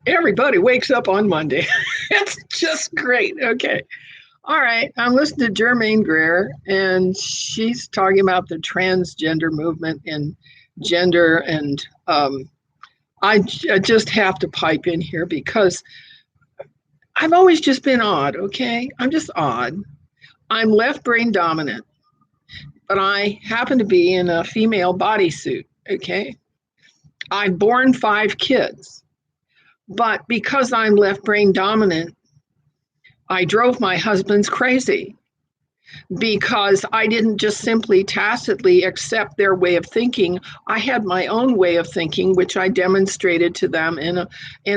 Everybody wakes up on Monday. It's just great. Okay. All right. I'm listening to Germaine Greer, and she's talking about the transgender movement and gender. And I just have to pipe in here because I've always just been odd. Okay. I'm just odd. I'm left brain dominant, but I happen to be in a female bodysuit. Okay. I've born 5 kids, but because I'm left brain dominant, I drove my husband's crazy because I didn't just simply tacitly accept their way of thinking. I had my own way of thinking, which I demonstrated to them in a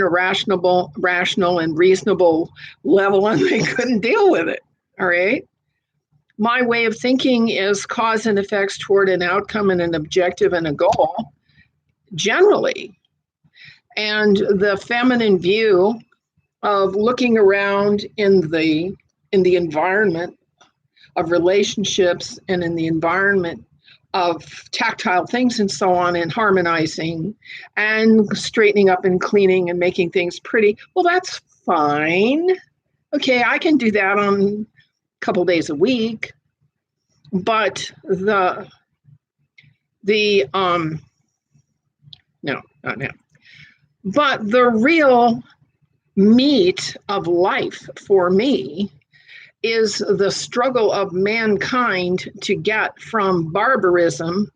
rational and reasonable level, and they couldn't deal with it. All right. My way of thinking is cause and effects toward an outcome and an objective and a goal, generally. And the feminine view of looking around in the environment of relationships and in the environment of tactile things and so on, and harmonizing and straightening up and cleaning and making things pretty. Well, that's fine. Okay, I can do that on a couple days a week. But the no, not now. But the real meat of life for me is the struggle of mankind to get from barbarism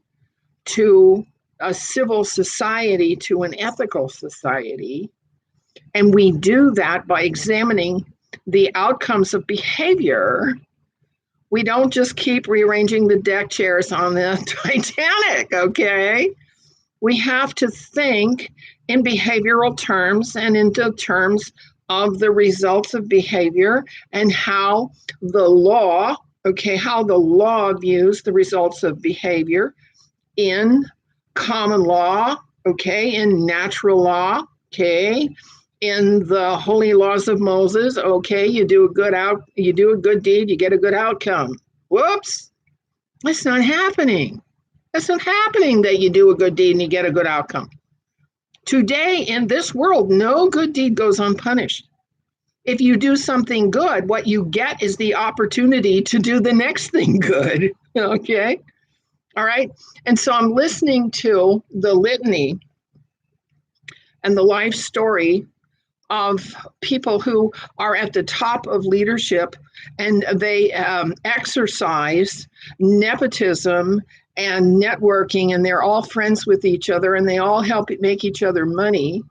to a civil society to an ethical society. And we do that by examining the outcomes of behavior. We don't just keep rearranging the deck chairs on the Titanic, okay? We have to think in behavioral terms and into terms of the results of behavior and how the law, okay, how the law views the results of behavior in common law, okay, in natural law, okay, in the holy laws of Moses, okay, you do a good deed, you get a good outcome. Whoops, that's not happening. That's not happening that you do a good deed and you get a good outcome. Today in this world, no good deed goes unpunished. If you do something good, what you get is the opportunity to do the next thing good. Okay? All right? And so I'm listening to the litany and the life story of people who are at the top of leadership, and they exercise nepotism and networking, and they're all friends with each other, and they all help make each other money.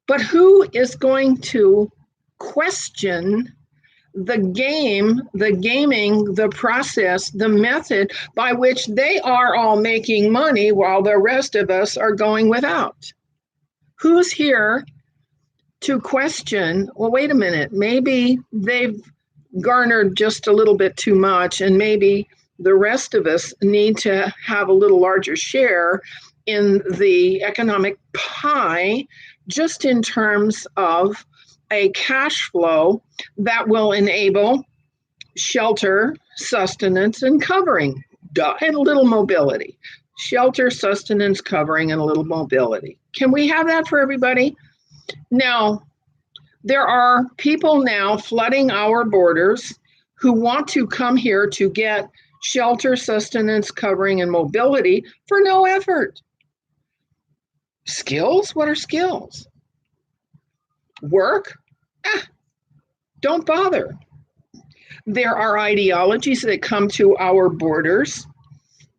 But who is going to question the game, the gaming, the process, the method by which they are all making money while the rest of us are going without? Who's here to question, well, wait a minute, maybe they've garnered just a little bit too much, and maybe the rest of us need to have a little larger share in the economic pie, just in terms of a cash flow that will enable shelter, sustenance, and covering, and a little mobility. Shelter, sustenance, covering, and a little mobility. Can we have that for everybody? Now, there are people now flooding our borders who want to come here to get shelter, sustenance, covering, and mobility for no effort. Skills? What are skills? Work? Don't bother. There are ideologies that come to our borders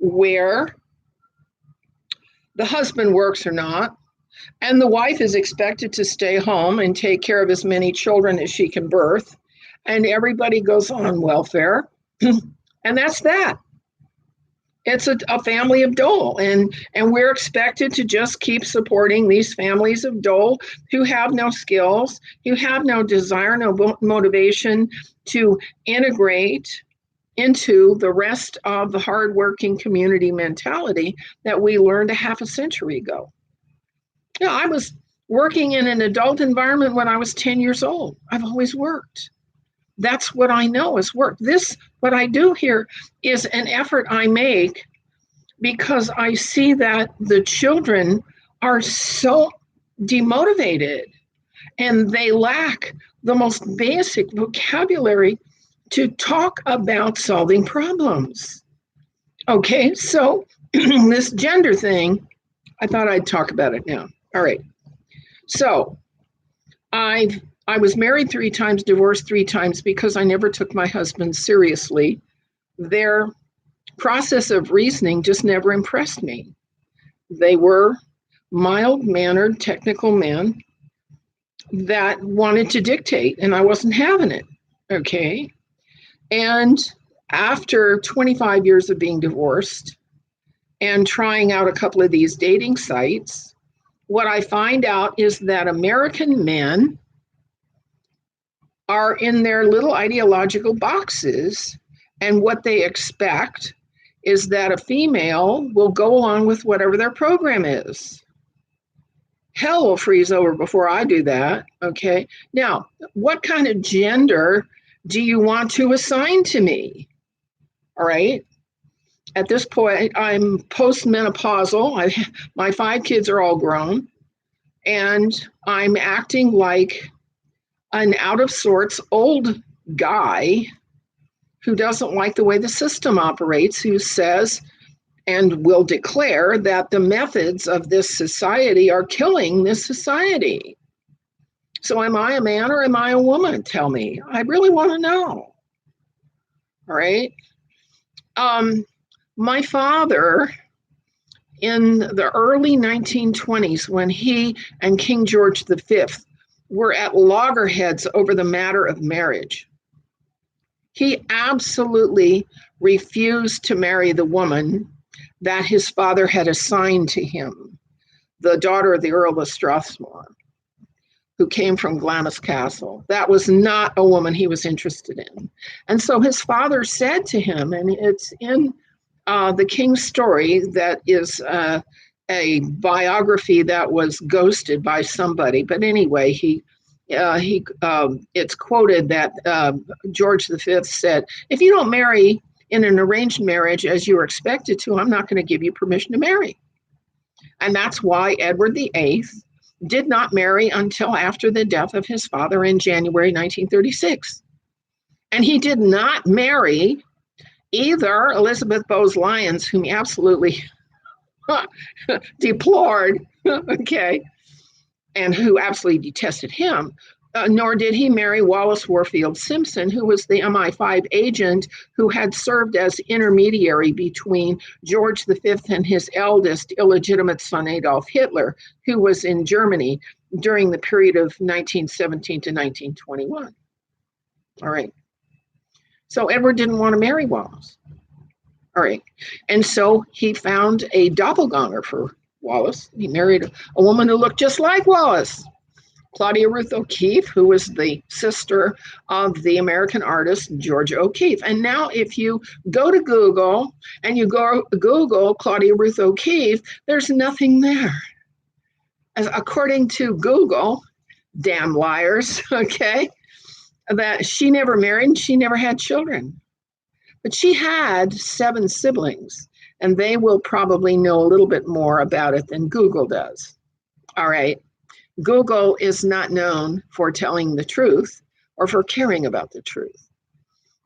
where the husband works or not, and the wife is expected to stay home and take care of as many children as she can birth, and everybody goes on welfare. And that's that. It's a family of dole, and we're expected to just keep supporting these families of dole who have no skills, who have no desire, no motivation to integrate into the rest of the hardworking community mentality that we learned a half a century ago. You know, I was working in an adult environment when I was 10 years old. I've always worked. That's what I know is work. What I do here is an effort I make because I see that the children are so demotivated, and they lack the most basic vocabulary to talk about solving problems. Okay, so this gender thing, I thought I'd talk about it now. All right. So I was married 3 times, divorced 3 times because I never took my husband seriously. Their process of reasoning just never impressed me. They were mild-mannered, technical men that wanted to dictate, and I wasn't having it. Okay. And after 25 years of being divorced and trying out a couple of these dating sites, what I find out is that American men are in their little ideological boxes, and what they expect is that a female will go along with whatever their program is. Hell will freeze over before I do that. Okay. Now, what kind of gender do you want to assign to me? All right. At this point, I'm postmenopausal. My 5 kids are all grown, and I'm acting like an out of sorts old guy who doesn't like the way the system operates, who says and will declare that the methods of this society are killing this society. So am I a man or am I a woman? Tell me. I really want to know. All right. My father, in the early 1920s, when he and King George V were at loggerheads over the matter of marriage, he absolutely refused to marry the woman that his father had assigned to him, the daughter of the Earl of Strathmore, who came from Glamis Castle. That was not a woman he was interested in. And so his father said to him, and it's in the King's Story, that is a biography that was ghosted by somebody. But anyway, it's quoted that George V said, if you don't marry in an arranged marriage as you were expected to, I'm not going to give you permission to marry. And that's why Edward VIII did not marry until after the death of his father in January 1936. And he did not marry either Elizabeth Bowes-Lyons, whom he absolutely deplored, okay, and who absolutely detested him, nor did he marry Wallace Warfield Simpson, who was the MI5 agent who had served as intermediary between George V and his eldest illegitimate son, Adolf Hitler, who was in Germany during the period of 1917 to 1921. All right. So Edward didn't want to marry Wallace. All right. And so he found a doppelganger for Wallace. He married a woman who looked just like Wallace, Claudia Ruth O'Keeffe, who was the sister of the American artist George O'Keeffe. And now if you go to Google and you go Google Claudia Ruth O'Keeffe, there's nothing there. According to Google, damn liars, okay, that she never married and she never had children. But she had 7 siblings, and they will probably know a little bit more about it than Google does. All right. Google is not known for telling the truth or for caring about the truth.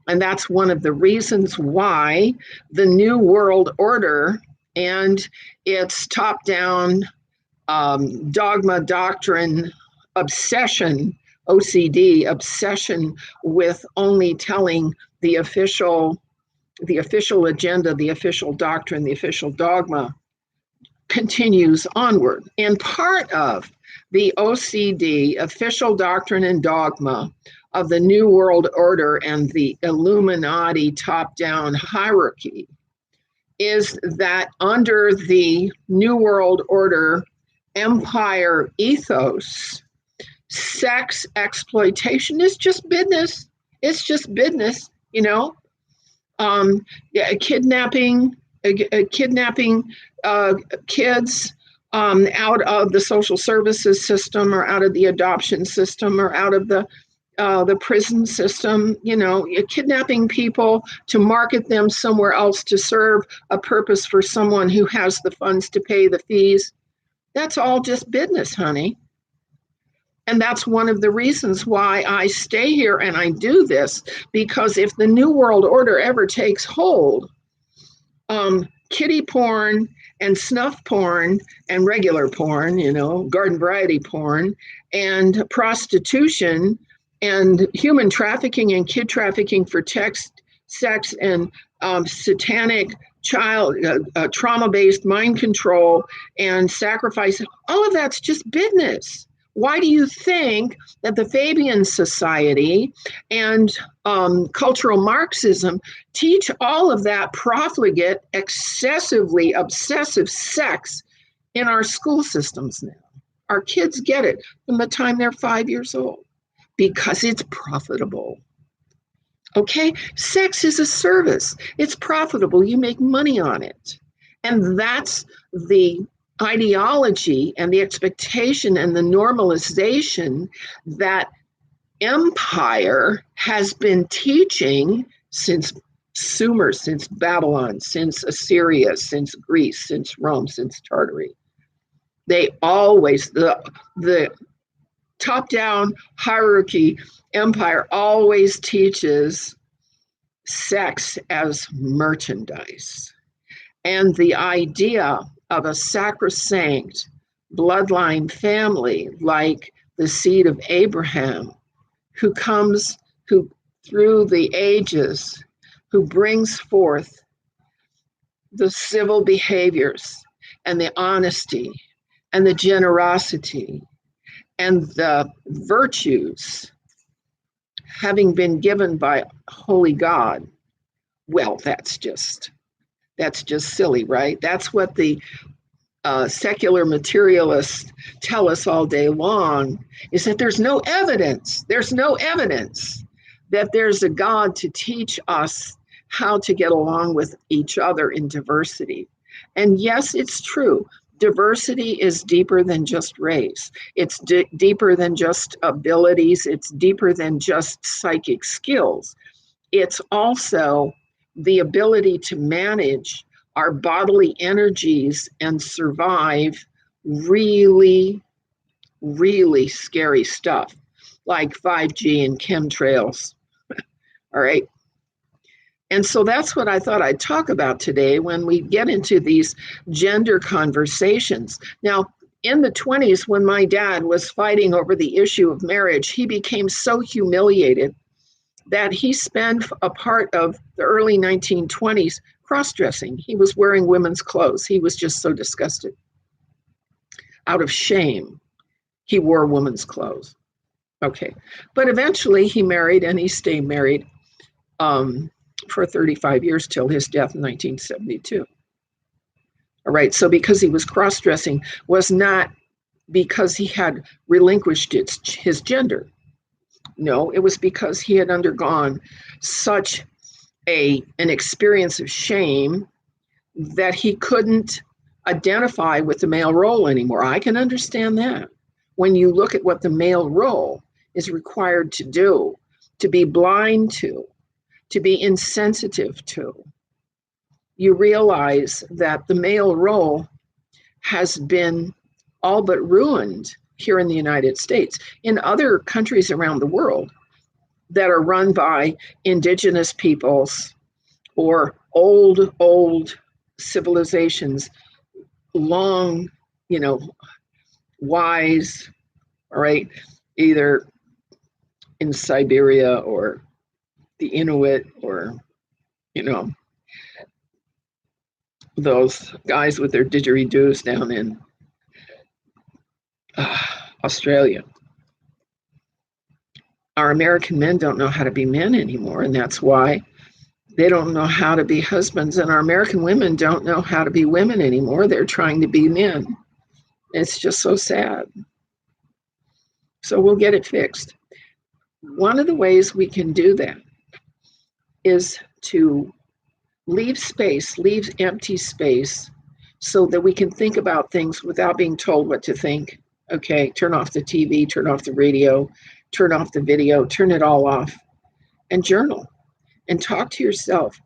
And that's one of the reasons why the New World Order and its top-down dogma, doctrine, obsession, OCD, obsession with only telling the official agenda, the official doctrine, the official dogma, continues onward. And part of the OCD, official doctrine and dogma of the New World Order and the Illuminati top-down hierarchy is that under the New World Order empire ethos, sex exploitation is just business. It's just business, you know. Kidnapping kids out of the social services system or out of the adoption system or out of the prison system, you know, kidnapping people to market them somewhere else to serve a purpose for someone who has the funds to pay the fees. That's all just business, honey. And that's one of the reasons why I stay here and I do this, because if the New World Order ever takes hold, kiddie porn and snuff porn and regular porn, garden variety porn, and prostitution and human trafficking and kid trafficking for sex and satanic child trauma-based mind control and sacrifice, all of that's just business. Why do you think that the Fabian Society and cultural Marxism teach all of that profligate, excessively obsessive sex in our school systems now? Our kids get it from the time they're 5 years old because it's profitable. Okay? Sex is a service. It's profitable. You make money on it. And that's the ideology and the expectation and the normalization that empire has been teaching since Sumer, since Babylon, since Assyria, since Greece, since Rome, since Tartary. They always, the top-down hierarchy empire always teaches sex as merchandise. And the idea of a sacrosanct bloodline family like the seed of Abraham, who through the ages, who brings forth the civil behaviors and the honesty and the generosity and the virtues having been given by holy God. Well, that's just silly, right? That's what the secular materialists tell us all day long, is that there's no evidence. There's no evidence that there's a God to teach us how to get along with each other in diversity. And yes, it's true. Diversity is deeper than just race. It's deeper than just abilities. It's deeper than just psychic skills. It's also the ability to manage our bodily energies and survive really, really scary stuff like 5G and chemtrails. All right. And so that's what I thought I'd talk about today when we get into these gender conversations. Now, in the 20s, when my dad was fighting over the issue of marriage, he became so humiliated that he spent a part of the early 1920s cross-dressing. He was wearing women's clothes. He was just so disgusted. Out of shame, he wore women's clothes. Okay. But eventually he married, and he stayed married for 35 years till his death in 1972. All right. So because he was cross-dressing was not because he had relinquished his gender. No, it was because he had undergone such an experience of shame that he couldn't identify with the male role anymore. I can understand that. When you look at what the male role is required to do, to be blind to be insensitive to, you realize that the male role has been all but ruined here in the United States. In other countries around the world that are run by indigenous peoples or old civilizations, long, wise, all right, either in Siberia or the Inuit or, those guys with their didgeridoos down in Australia. Our American men don't know how to be men anymore, and that's why they don't know how to be husbands, and our American women don't know how to be women anymore. They're trying to be men. It's just so sad. So we'll get it fixed. One of the ways we can do that is to leave empty space so that we can think about things without being told what to think. Okay, turn off the TV, turn off the radio, turn off the video, turn it all off, and journal and talk to yourself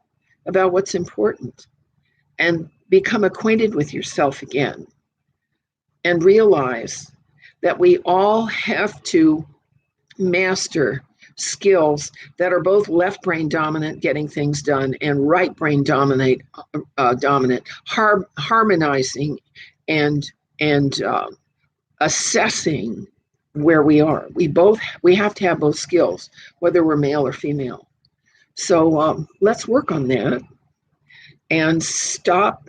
about what's important and become acquainted with yourself again and realize that we all have to master skills that are both left brain dominant, getting things done, and right brain dominant, harmonizing and assessing where we are. We have to have both skills, whether we're male or female. So let's work on that and stop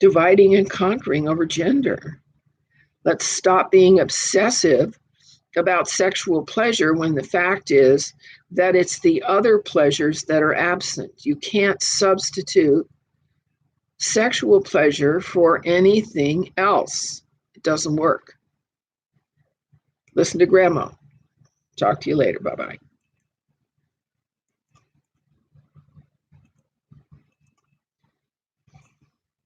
dividing and conquering over gender. Let's stop being obsessive about sexual pleasure when the fact is that it's the other pleasures that are absent. You can't substitute sexual pleasure for anything else. It doesn't work. Listen to Grandma. Talk to you later. Bye-bye.